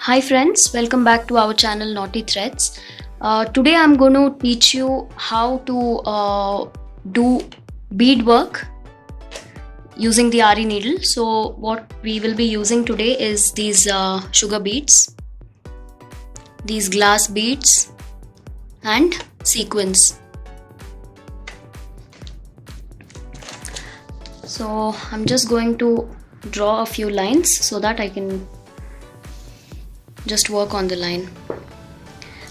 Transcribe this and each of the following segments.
Hi friends, welcome back to our channel Knotty Threadz. Today I'm going to teach you how to do bead work using the Aari needle. So what we will be using today is these sugar beads, these glass beads and sequins. So I'm just going to draw a few lines so that I can just work on the line.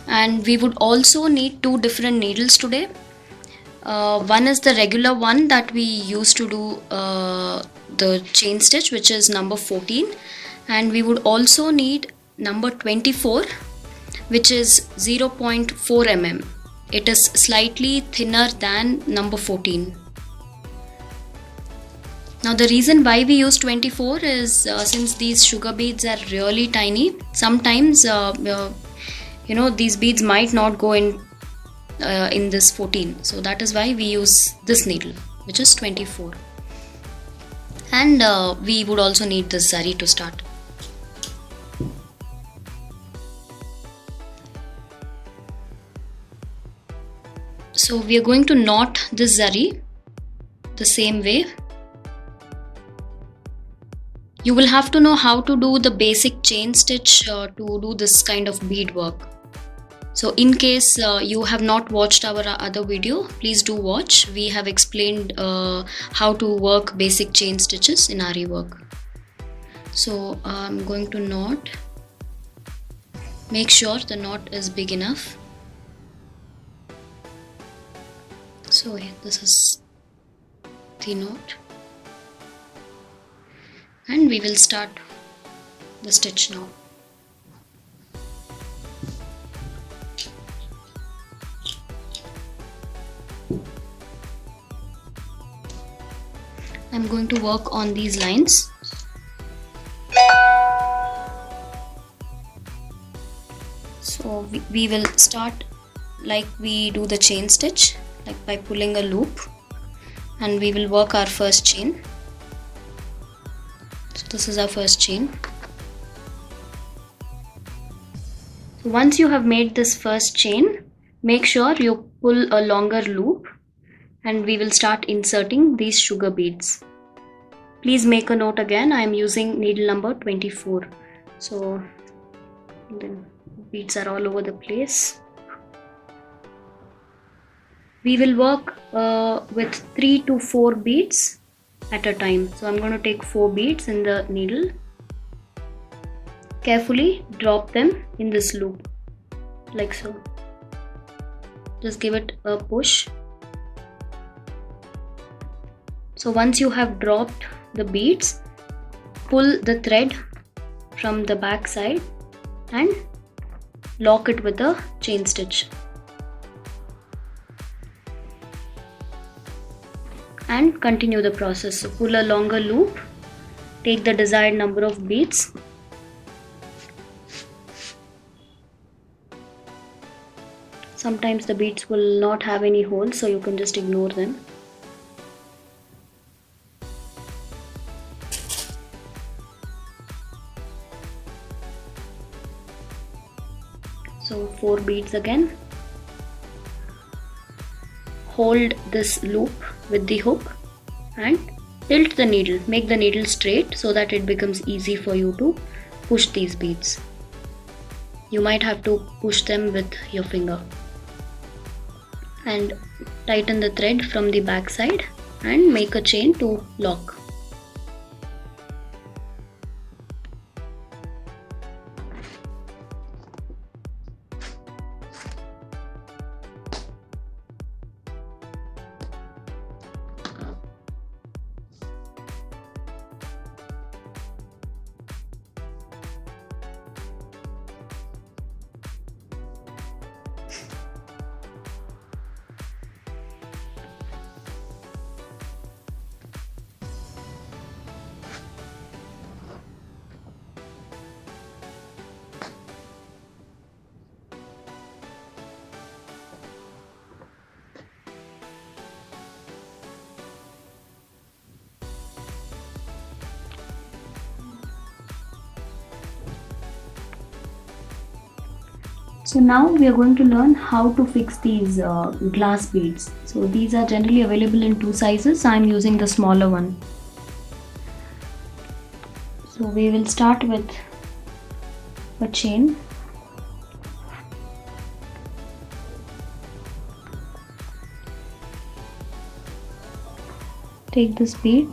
And we would also need two different needles today. One is the regular one that we use to do the chain stitch, which is number 14, and we would also need number 24, which is 0.4 mm. It is slightly thinner than number 14. Now the reason why we use 24 is since these sugar beads are really tiny, sometimes these beads might not go in this 14, so that is why we use this needle, which is 24. And we would also need this zari to start. So we are going to knot this zari the same way. You will have to know how to do the basic chain stitch to do this kind of bead work. So in case you have not watched our other video, please do watch. We have explained how to work basic chain stitches in Aari work. So I'm going to knot. Make sure the knot is big enough. So this is the knot. And we will start the stitch now. I'm going to work on these lines. So we will start like we do the chain stitch, like by pulling a loop, and we will work our first chain. So this is our first chain. Once you have made this first chain, make sure you pull a longer loop, and we will start inserting these sugar beads. Please make a note again, I am using needle number 24. So the beads are all over the place. We will work with 3 to 4 beads at a time. So I'm going to take 4 beads in the needle. Carefully drop them in this loop, like so. Just give it a push. So once you have dropped the beads, pull the thread from the back side and lock it with a chain stitch. And continue the process. So pull a longer loop, take the desired number of beads, sometimes the beads will not have any holes, so you can just ignore them. So 4 beads again. Hold this loop with the hook and tilt the needle. Make the needle straight so that it becomes easy for you to push these beads. You might have to push them with your finger. And tighten the thread from the back side and make a chain to lock. So now we are going to learn how to fix these glass beads. So these are generally available in two sizes. I am using the smaller one. So we will start with a chain. Take this bead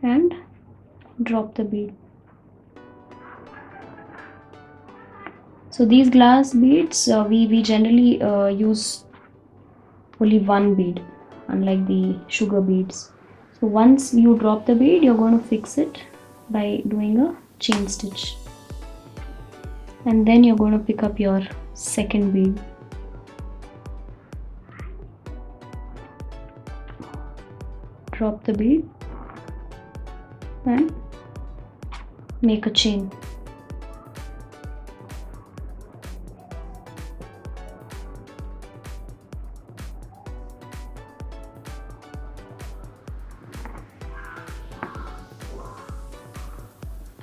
and drop the bead. So these glass beads, we generally use only one bead, unlike the sugar beads. So once you drop the bead, you're going to fix it by doing a chain stitch, and then you're going to pick up your second bead. Drop the bead and make a chain.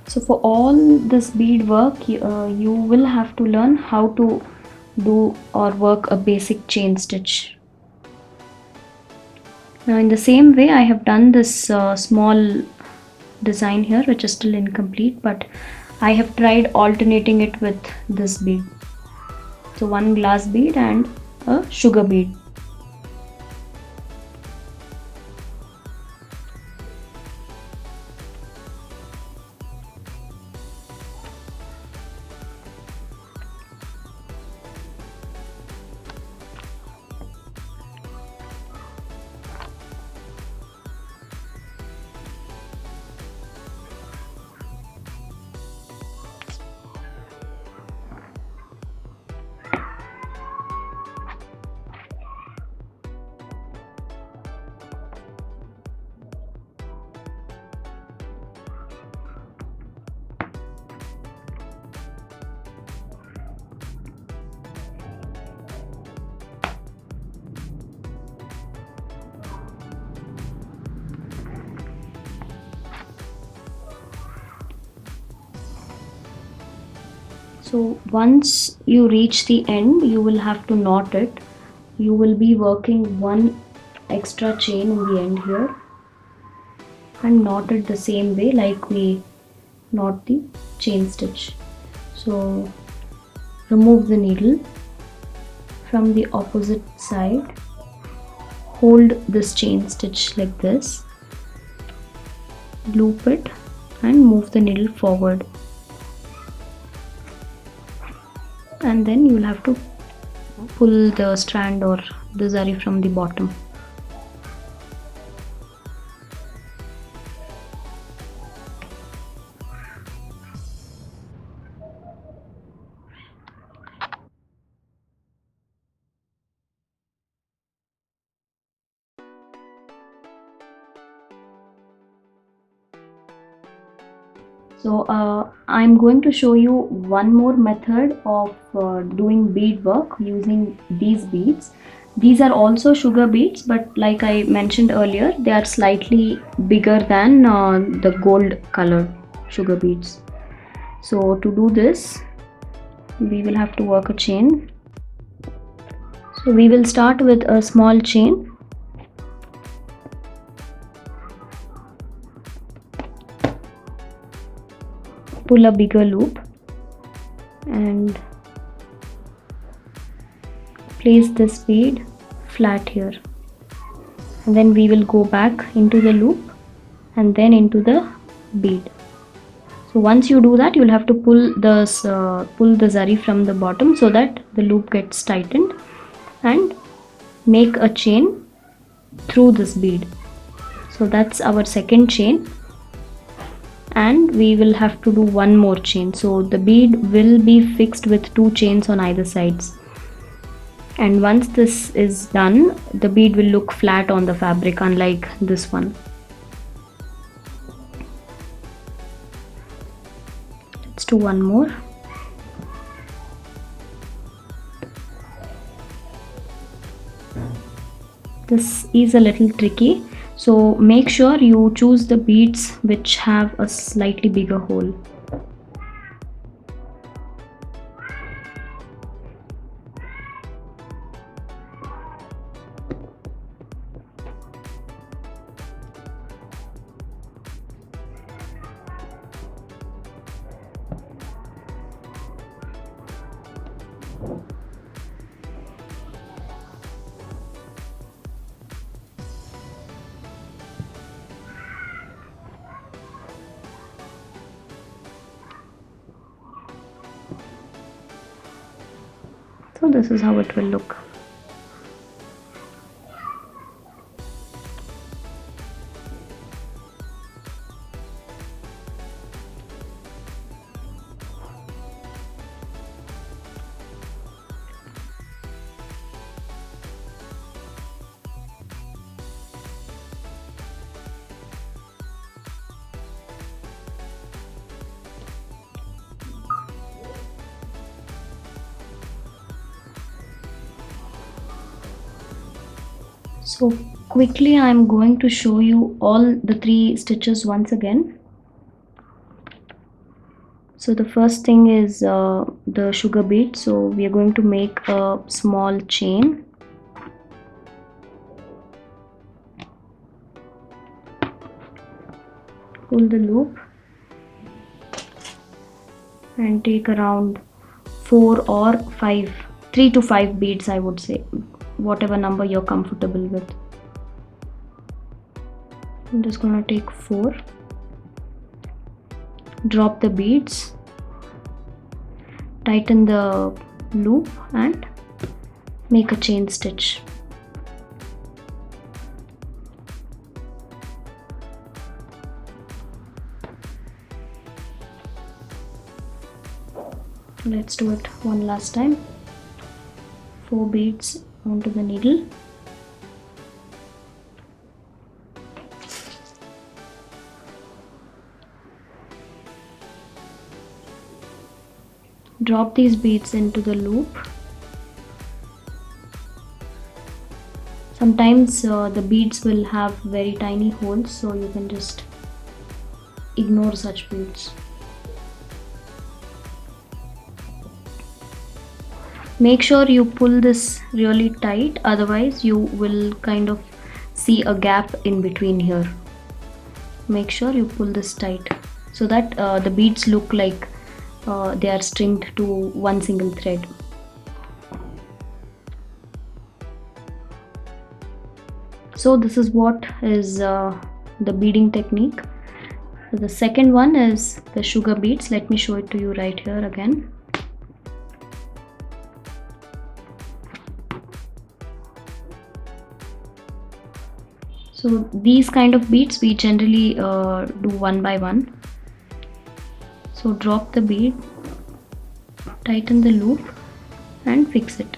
So for all this bead work, you will have to learn how to do or work a basic chain stitch. Now in the same way, I have done this small design here, which is still incomplete, but I have tried alternating it with this bead. So one glass bead and a sugar bead. So once you reach the end, you will have to knot it. You will be working one extra chain in the end here and knot it the same way like we knot the chain stitch. So remove the needle from the opposite side, hold this chain stitch like this, loop it and move the needle forward, and then you will have to pull the strand or the zari from the bottom. So I'm going to show you one more method of doing bead work using these beads. These are also sugar beads, but like I mentioned earlier, they are slightly bigger than the gold colored sugar beads. So to do this, we will have to work a chain. So we will start with a small chain. Pull a bigger loop and place this bead flat here, and then we will go back into the loop and then into the bead. So once you do that, you will have to pull the zari from the bottom so that the loop gets tightened, and make a chain through this bead. So that's our second chain, and we will have to do one more chain. So the bead will be fixed with two chains on either sides, and once this is done, the bead will look flat on the fabric, unlike this one. Let's do one more. This is a little tricky, So make sure you choose the beads which have a slightly bigger hole. So this is how it will look. So quickly I'm going to show you all the 3 stitches once again. So the first thing is the sugar bead. So we are going to make a small chain. Pull the loop and take around 4 or 5, 3 to 5 beads, I would say, whatever number you're comfortable with. I'm just gonna take 4, drop the beads, tighten the loop and make a chain stitch. Let's do it one last time. 4 beads onto the needle. Drop these beads into the loop. Sometimes the beads will have very tiny holes, so you can just ignore such beads. Make sure you pull this really tight, otherwise you will kind of see a gap in between here. Make sure you pull this tight so that the beads look like they are stringed to one single thread. So this is what is the beading technique. So the second one is the sugar beads. Let me show it to you right here again. So these kind of beads we generally do one by one. So drop the bead, tighten the loop and fix it.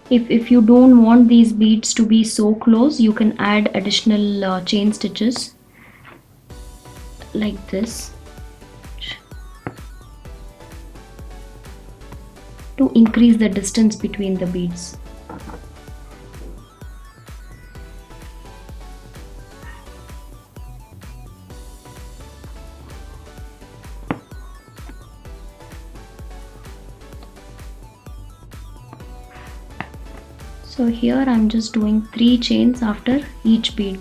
If you don't want these beads to be so close, you can add additional chain stitches like this to increase the distance between the beads. So here I'm just doing 3 chains after each bead.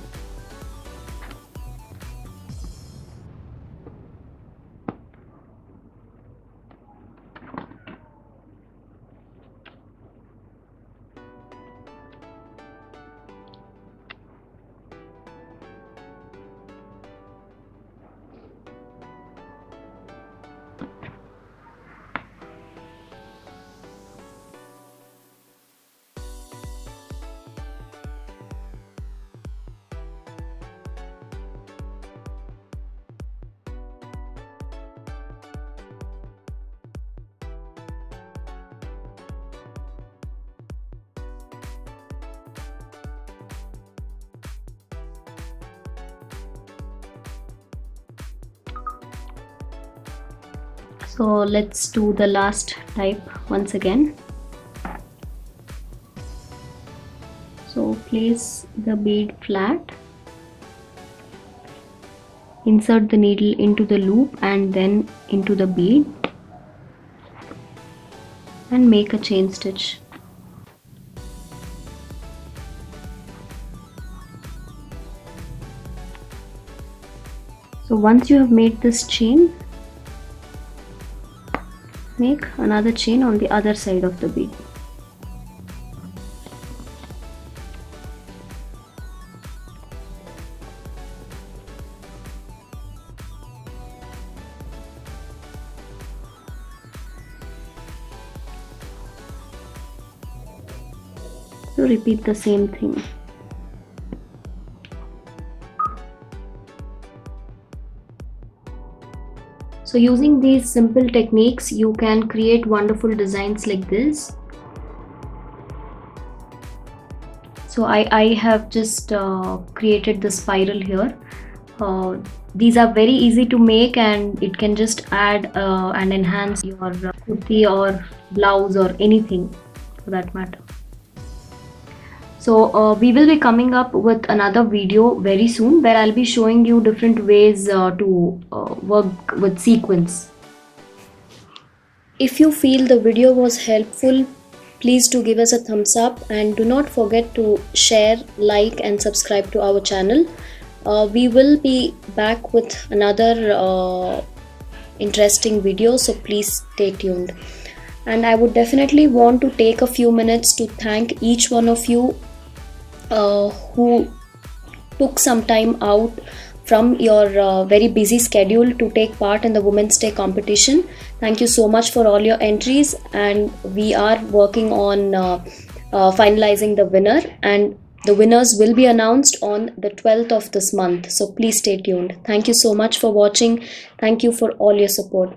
So let's do the last type once again. place the bead flat, insert the needle into the loop and then into the bead, and make a chain stitch. So once you have made this chain, make another chain on the other side of the bead. So repeat the same thing. So using these simple techniques, you can create wonderful designs like this. So I have just created the spiral here. These are very easy to make, and it can just add and enhance your kurti or blouse or anything for that matter. So we will be coming up with another video very soon where I'll be showing you different ways to work with sequins. If you feel the video was helpful, please do give us a thumbs up, and do not forget to share, like and subscribe to our channel. We will be back with another interesting video, so please stay tuned. And I would definitely want to take a few minutes to thank each one of you who took some time out from your very busy schedule to take part in the Women's Day competition. Thank you so much for all your entries, and we are working on finalizing the winner, and the winners will be announced on the 12th of this month. So please stay tuned. Thank you so much for watching. Thank you for all your support.